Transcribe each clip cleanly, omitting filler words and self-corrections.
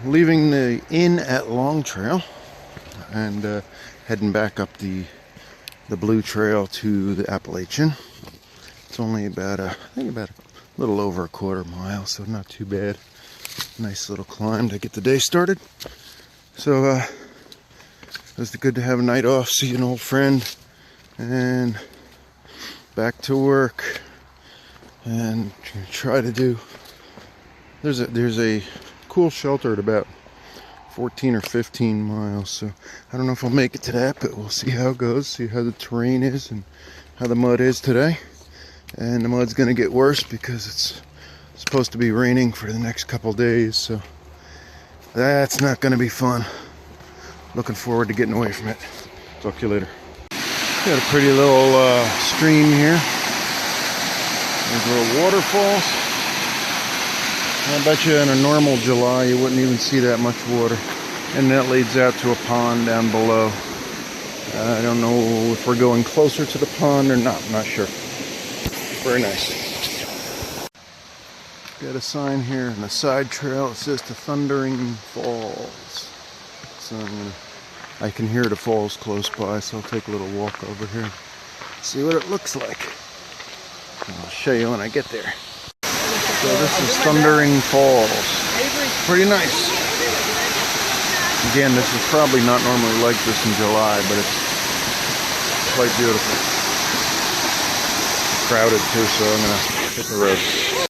leaving the inn at Long Trail and heading back up the Blue Trail to the Appalachian. It's only about I think about a little over a quarter mile, so not too bad. Nice little climb to get the day started. So it was good to have a night off, see an old friend, and back to work and try to do. There's a cool shelter at about 14 or 15 miles, so I don't know if I'll make it to that, but we'll see how it goes, see how the terrain is and how the mud is today. And the mud's gonna get worse because it's supposed to be raining for the next couple days, so that's not gonna be fun. Looking forward to getting away from it. Talk to you later. Got a pretty little stream here. There's little waterfalls. I bet you in a normal July you wouldn't even see that much water. And that leads out to a pond down below. I don't know if we're going closer to the pond or not. I'm not sure. Very nice. Got a sign here on the side trail. It says to Thundering Falls. So I can hear the falls close by, so I'll take a little walk over here. See what it looks like. I'll show you when I get there. So this is Thundering Falls. Pretty nice. Again, this is probably not normally like this in July, but it's quite beautiful. Crowded too, so I'm gonna hit the road.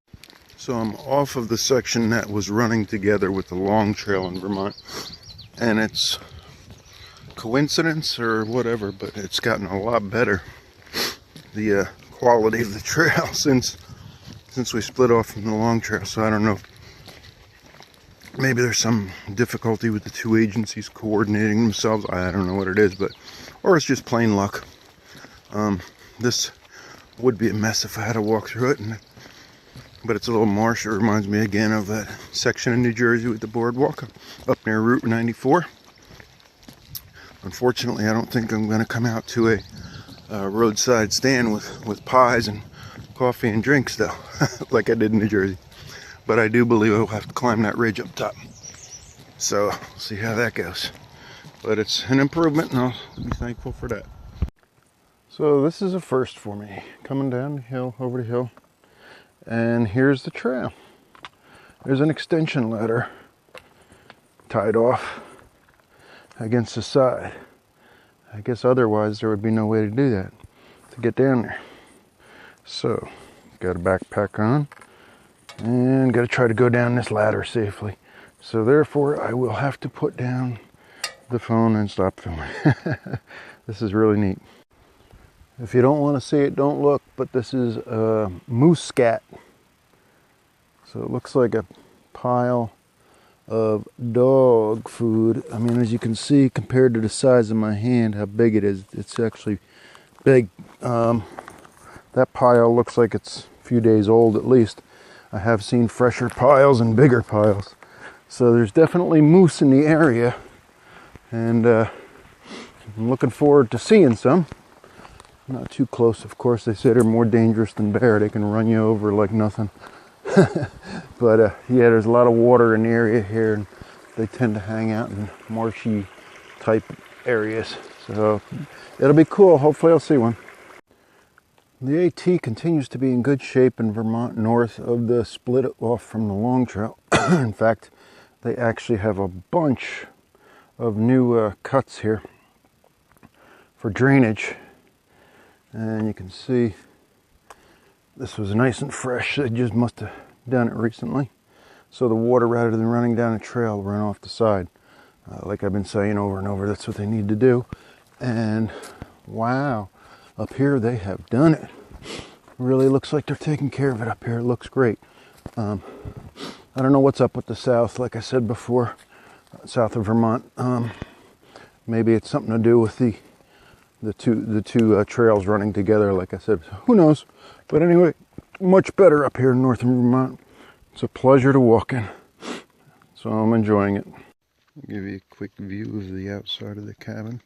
So I'm off of the section that was running together with the Long Trail in Vermont, and it's coincidence or whatever, but it's gotten a lot better. The quality of the trail since we split off from the Long Trail, so I don't know. Maybe there's some difficulty with the two agencies coordinating themselves. I don't know what it is, or it's just plain luck. This would be a mess if I had to walk through it, but it's a little marsh. It reminds me again of that section in New Jersey with the boardwalk up near Route 94. Unfortunately, I don't think I'm going to come out to a roadside stand with pies and coffee and drinks though, like I did in New Jersey. But I do believe I'll have to climb that ridge up top. So, we'll see how that goes. But it's an improvement, and I'll be thankful for that. So this is a first for me. Coming down the hill, over the hill. And here's the trail. There's an extension ladder tied off against the side. I guess otherwise there would be no way to do that, to get down there. So, got a backpack on, and got to try to go down this ladder safely. So therefore, I will have to put down the phone and stop filming. This is really neat. If you don't want to see it, don't look, but this is a moose scat. So it looks like a pile of dog food. I mean, as you can see, compared to the size of my hand, how big it is, it's actually big. That pile looks like it's a few days old at least. I have seen fresher piles and bigger piles. So there's definitely moose in the area. And I'm looking forward to seeing some. Not too close, of course. They say they're more dangerous than bear. They can run you over like nothing. But yeah, there's a lot of water in the area here, and they tend to hang out in marshy type areas. So it'll be cool. Hopefully I'll see one. The AT continues to be in good shape in Vermont north of the split off from the Long Trail. In fact, they actually have a bunch of new cuts here for drainage. And you can see this was nice and fresh. They just must have done it recently. So the water, rather than running down a trail, ran off the side. Like I've been saying over and over, that's what they need to do. And wow, up here they have done it. Really looks like they're taking care of it up here. It looks great. I don't know what's up with the south, like I said before, south of Vermont. Maybe it's something to do with the two trails running together, like I said. Who knows? But anyway, much better up here in northern Vermont. It's a pleasure to walk in. So I'm enjoying it. I'll give you a quick view of the outside of the cabin.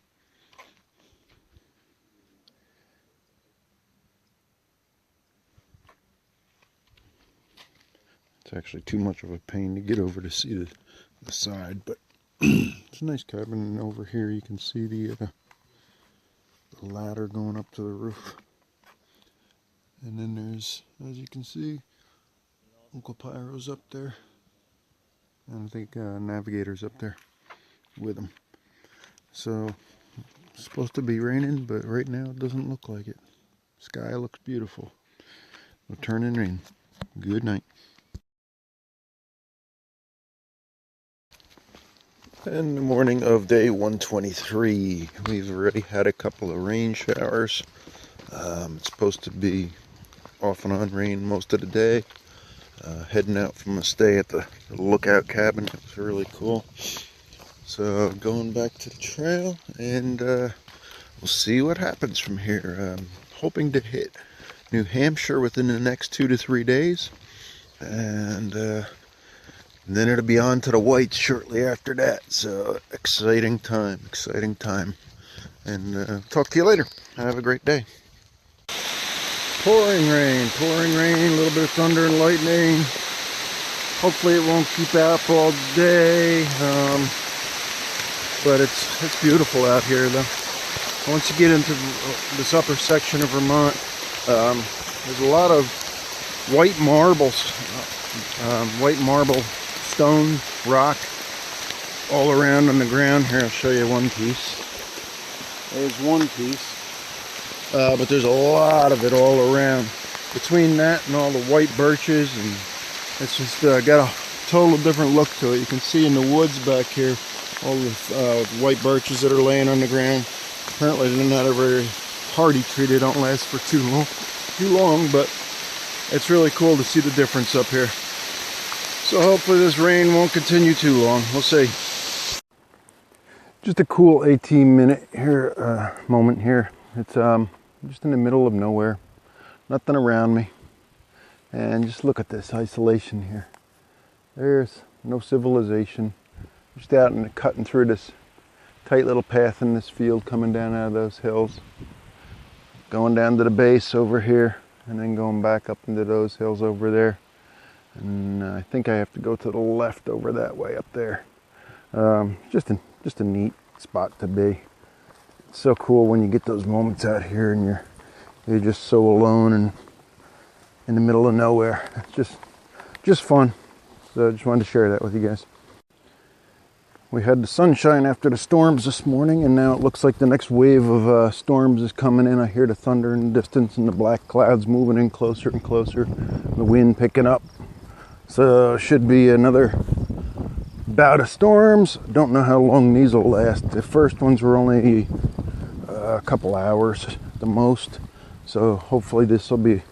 It's actually too much of a pain to get over to see the side, but it's a nice cabin. And over here you can see the ladder going up to the roof. And then there's, as you can see, Uncle Pyro's up there. And I think Navigator's up there with him. So, it's supposed to be raining, but right now it doesn't look like it. Sky looks beautiful. It'll turn in rain. Good night. In the morning of day 123, we've already had a couple of rain showers. It's supposed to be off and on rain most of the day. Heading out from a stay at the lookout cabin. It was really cool. So going back to the trail, and we'll see what happens from here. Hoping to hit New Hampshire within the next 2 to 3 days, and then it'll be on to the whites shortly after that. So exciting time, and talk to you later. Have a great day. Pouring rain, a little bit of thunder and lightning. Hopefully it won't keep out all day, but it's beautiful out here though. Once you get into this upper section of Vermont, there's a lot of white marbles, white marble stone, rock, all around on the ground. Here, I'll show you one piece. There's one piece. But there's a lot of it all around. Between that and all the white birches, and it's just got a total different look to it. You can see in the woods back here all the white birches that are laying on the ground. Apparently they're not a very hardy tree. They don't last for too long, but it's really cool to see the difference up here. So hopefully this rain won't continue too long. We'll see. Just a cool 18-minute here moment here. It's just in the middle of nowhere, nothing around me, and just look at this isolation here. There's no civilization, just out and cutting through this tight little path in this field, coming down out of those hills, going down to the base over here, and then going back up into those hills over there. And I think I have to go to the left over that way up there. Just a neat spot to be. It's so cool when you get those moments out here and you're just so alone and in the middle of nowhere. It's just fun. So I just wanted to share that with you guys. We had the sunshine after the storms this morning, and now it looks like the next wave of storms is coming in. I hear the thunder in the distance and the black clouds moving in closer and closer. The wind picking up. So should be another bout of storms. Don't know how long these will last. The first ones were only a couple hours at the most, so hopefully this will be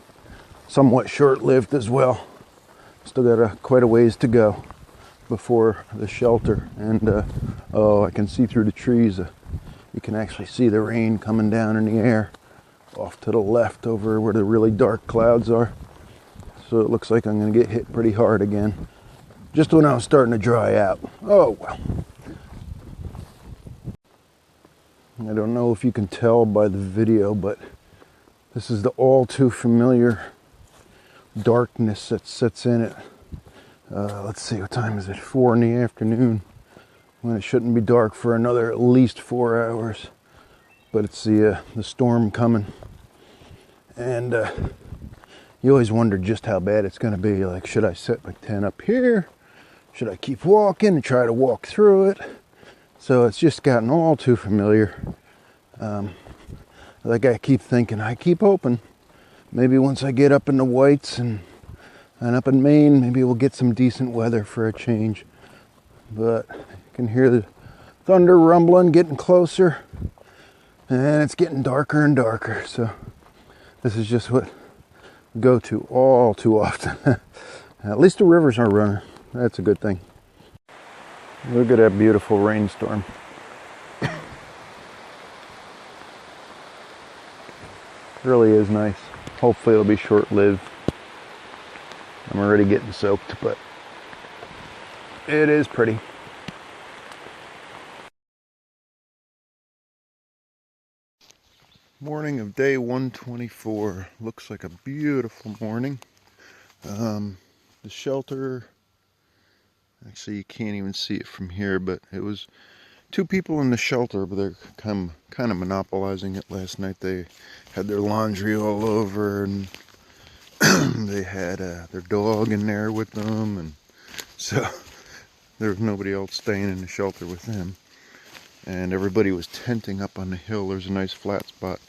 somewhat short-lived as well. Still got quite a ways to go before the shelter, and oh, I can see through the trees. You can actually see the rain coming down in the air off to the left over where the really dark clouds are. So it looks like I'm going to get hit pretty hard again, just when I was starting to dry out. Oh well. I don't know if you can tell by the video, but this is the all too familiar darkness that sits in it. Let's see, what time is it? 4 in the afternoon, when it shouldn't be dark for another at least 4 hours. But it's the storm coming, and you always wonder just how bad it's going to be. Like, should I set my tent up here? Should I keep walking and try to walk through it? So it's just gotten all too familiar. Like I keep thinking, I keep hoping, maybe once I get up in the whites and up in Maine, maybe we'll get some decent weather for a change. But you can hear the thunder rumbling, getting closer, and it's getting darker and darker. So this is just what we go to all too often. At least the rivers are running. That's a good thing. Look at that beautiful rainstorm. Really is nice. Hopefully it'll be short-lived. I'm already getting soaked, but it is pretty. Morning of day 124. Looks like a beautiful morning. the shelter. Actually, you can't even see it from here, but it was 2 people in the shelter, but they're kind of monopolizing it last night. They had their laundry all over, and they had their dog in there with them, and so there was nobody else staying in the shelter with them. And everybody was tenting up on the hill. There's a nice flat spot,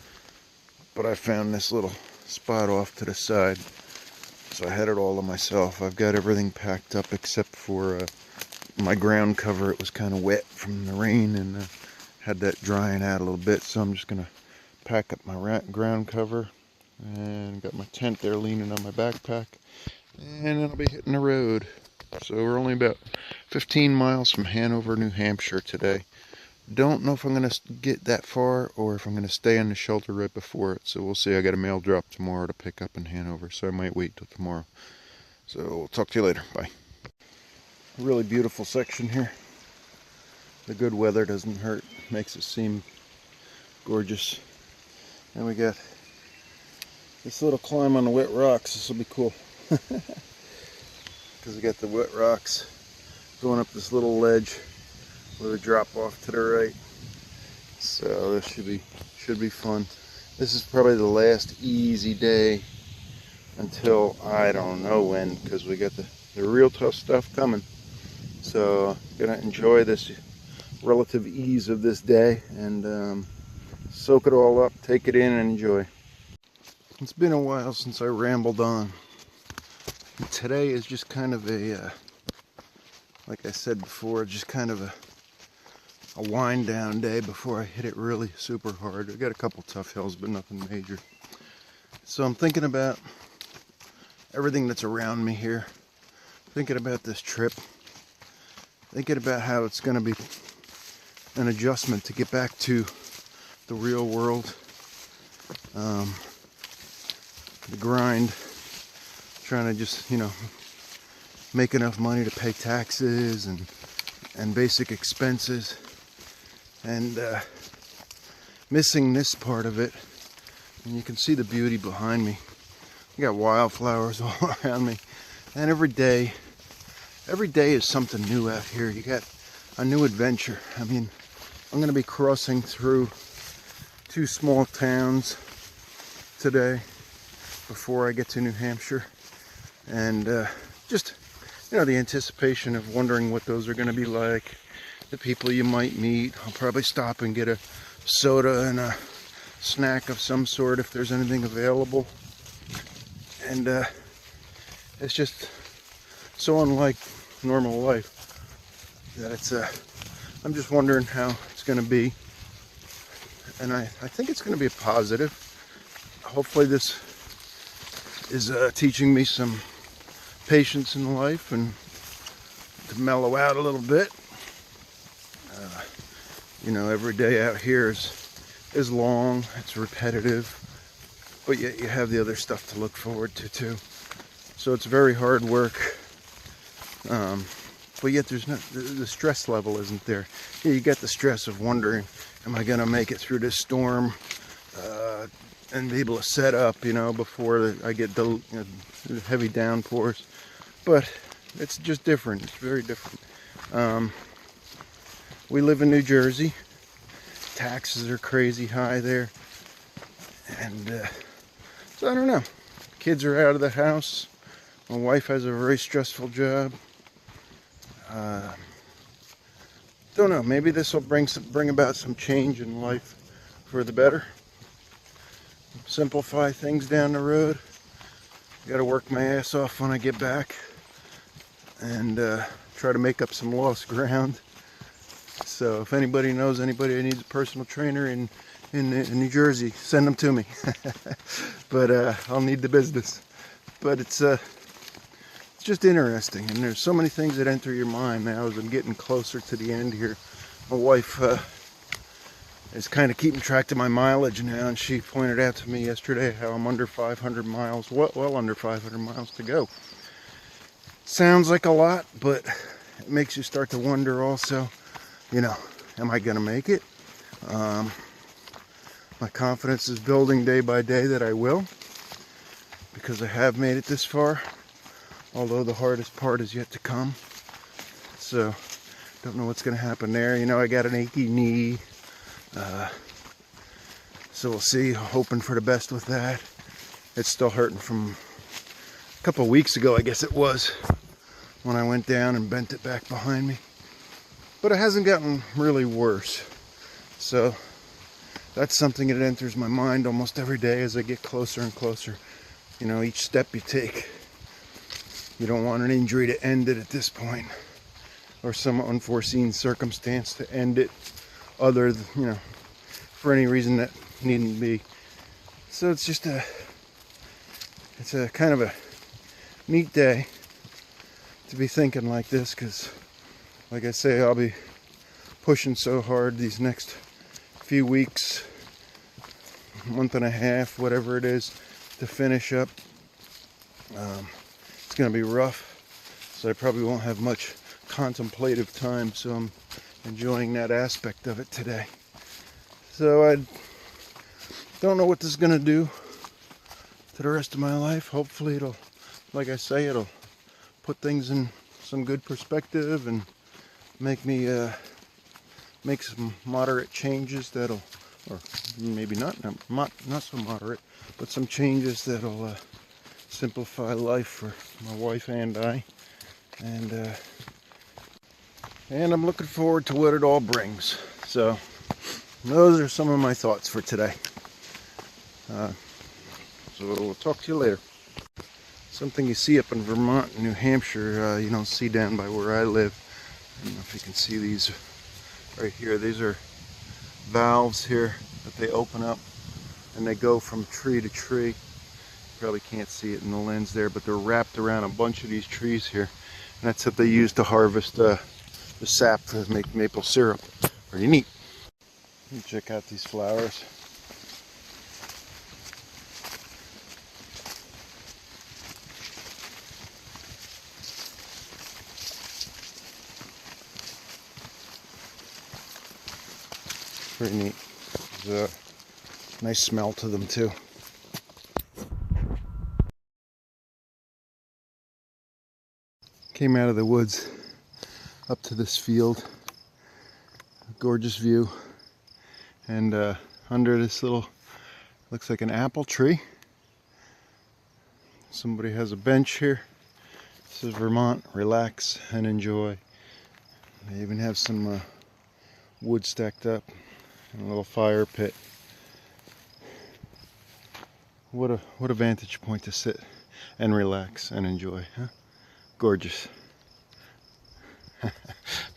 but I found this little spot off to the side, so I had it all to myself. I've got everything packed up except for my ground cover. It was kind of wet from the rain, and had that drying out a little bit, so I'm just gonna pack up my ground cover, and got my tent there leaning on my backpack, and then I'll be hitting the road. So we're only about 15 miles from Hanover, New Hampshire today. Don't know if I'm going to get that far or if I'm going to stay in the shelter right before it. So we'll see. I got a mail drop tomorrow to pick up in Hanover, so I might wait till tomorrow. So we'll talk to you later. Bye. Really beautiful section here. The good weather doesn't hurt. Makes it seem gorgeous. And we got this little climb on the wet rocks. This will be cool. Because we got the wet rocks going up this little ledge with a drop off to the right. So this should be fun. This is probably the last easy day until I don't know when, because we got the real tough stuff coming. So gonna enjoy this relative ease of this day and soak it all up, take it in, and enjoy. It's been a while since I rambled on. And today is just kind of a like I said before, just kind of a wind down day before I hit it really super hard. I got a couple tough hills, but nothing major. So I'm thinking about everything that's around me here, thinking about this trip, thinking about how it's going to be an adjustment to get back to the real world, the grind, trying to just, make enough money to pay taxes and basic expenses, and missing this part of it. And you can see the beauty behind me. You got wildflowers all around me, and every day is something new out here. You got a new adventure. I mean, I'm going to be crossing through 2 small towns today before I get to New Hampshire, and just the anticipation of wondering what those are going to be like, the people you might meet. I'll probably stop and get a soda and a snack of some sort if there's anything available. And it's just so unlike normal life that it's I'm just wondering how it's going to be. And I think it's going to be a positive. Hopefully this is teaching me some patience in life and to mellow out a little bit. Every day out here is long, it's repetitive, but yet you have the other stuff to look forward to too. So it's very hard work, but yet there's not, the stress level isn't there. You get the stress of wondering, am I going to make it through this storm and be able to set up, before I get the heavy downpours. But it's just different. It's very different. We live in New Jersey. Taxes are crazy high there. And so I don't know. Kids are out of the house. My wife has a very stressful job. Don't know. Maybe this will bring about some change in life for the better. Simplify things down the road. Got to work my ass off when I get back and try to make up some lost ground. So if anybody knows anybody that needs a personal trainer in New Jersey, send them to me. But I'll need the business. But it's just interesting, and there's so many things that enter your mind now as I'm getting closer to the end here. My wife is kind of keeping track of my mileage now, and she pointed out to me yesterday how I'm under 500 miles, well under 500 miles to go. Sounds like a lot, but it makes you start to wonder also, am I going to make it? My confidence is building day by day that I will, because I have made it this far although the hardest part is yet to come. So, don't know what's going to happen there. You know, I got an achy knee, so we'll see. Hoping for the best with that. It's still hurting from a couple of weeks ago, I guess it was, when I went down and bent it back behind me. But it hasn't gotten really worse. So that's something that enters my mind almost every day as I get closer and closer. You know, each step you take, you don't want an injury to end it at this point, or some unforeseen circumstance to end it, other than, you know, for any reason that needn't be. So it's just it's a kind of a neat day to be thinking like this, because like I say, I'll be pushing so hard these next few weeks, month and a half, whatever it is, to finish up. It's going to be rough, so I probably won't have much contemplative time, so I'm enjoying that aspect of it today. So I don't know what this is going to do to the rest of my life. Hopefully it'll, like I say, it'll put things in some good perspective and make me make some moderate changes that'll, or maybe not so moderate, but some changes that'll simplify life for my wife and I, and I'm looking forward to what it all brings. So those are some of my thoughts for today. So we'll talk to you later. Something you see up in Vermont and New Hampshire, you don't see down by where I live. I don't know if you can see these right here. These are valves here that they open up and they go from tree to tree. You probably can't see it in the lens there, but they're wrapped around a bunch of these trees here. And that's what they use to harvest the sap to make maple syrup. Pretty neat. Let me check out these flowers. Pretty neat. There's a nice smell to them too. Came out of the woods up to this field. Gorgeous view. And under this little, looks like an apple tree. Somebody has a bench here. This is Vermont. Relax and enjoy. They even have some wood stacked up. And a little fire pit. What a vantage point to sit and relax and enjoy, huh? Gorgeous.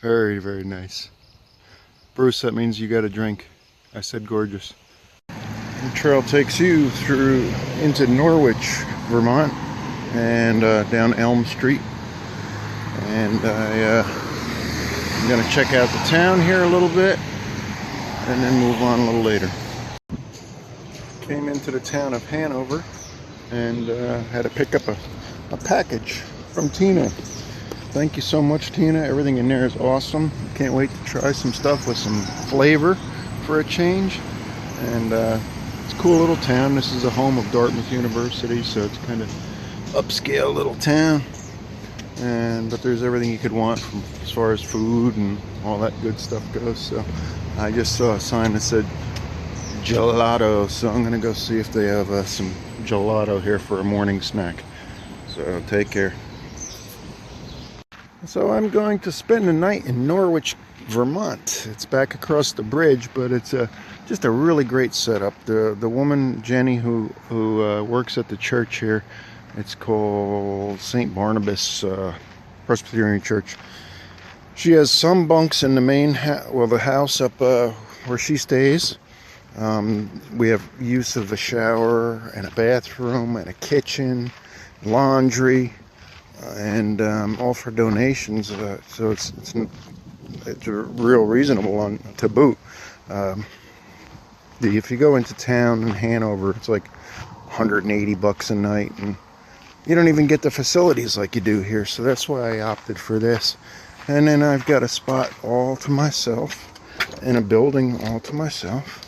Very, very nice. Bruce, that means you got a drink. I said gorgeous. The trail takes you through into Norwich, Vermont, and down Elm Street. And I'm gonna check out the town here a little bit, and then move on a little later. Came into the town of Hanover and had to pick up a package from Tina. Thank you so much, Tina. Everything in there is awesome. Can't wait to try some stuff with some flavor for a change. And it's a cool little town. This is the home of Dartmouth University, so it's kind of upscale little town. But there's everything you could want from as far as food and all that good stuff goes. So I just saw a sign that said gelato, so I'm gonna go see if they have some gelato here for a morning snack. So take care. So I'm going to spend the night in Norwich, Vermont. It's back across the bridge, but it's just a really great setup. The woman Jenny who works at the church here, it's called St. Barnabas Presbyterian Church. She has some bunks in the main the house up where she stays. We have use of a shower and a bathroom and a kitchen, laundry, and all for donations. So it's real reasonable to boot. If you go into town in Hanover, it's like $180 a night, and you don't even get the facilities like you do here. So that's why I opted for this. And then I've got a spot all to myself in a building all to myself.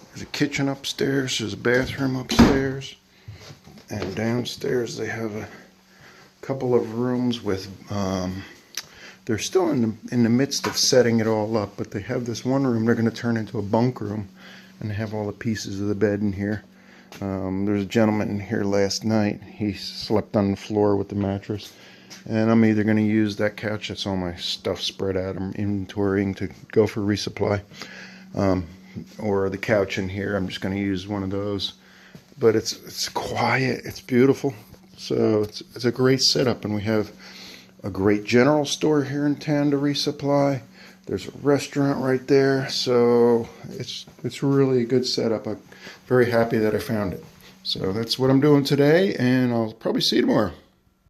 There's a kitchen upstairs, there's a bathroom upstairs, and downstairs they have a couple of rooms with, they're still in the midst of setting it all up, but they have this one room they're going to turn into a bunk room, and they have all the pieces of the bed in here. There's a gentleman in here last night. He slept on the floor with the mattress, and I'm either going to use that couch that's all my stuff spread out, I'm inventorying to go for resupply, or the couch in here. I'm just going to use one of those. But it's quiet, it's beautiful, so it's a great setup, and we have a great general store here in town to resupply. There's a restaurant right there, so it's really a good setup. I'm very happy that I found it. So that's what I'm doing today, and I'll probably see you tomorrow.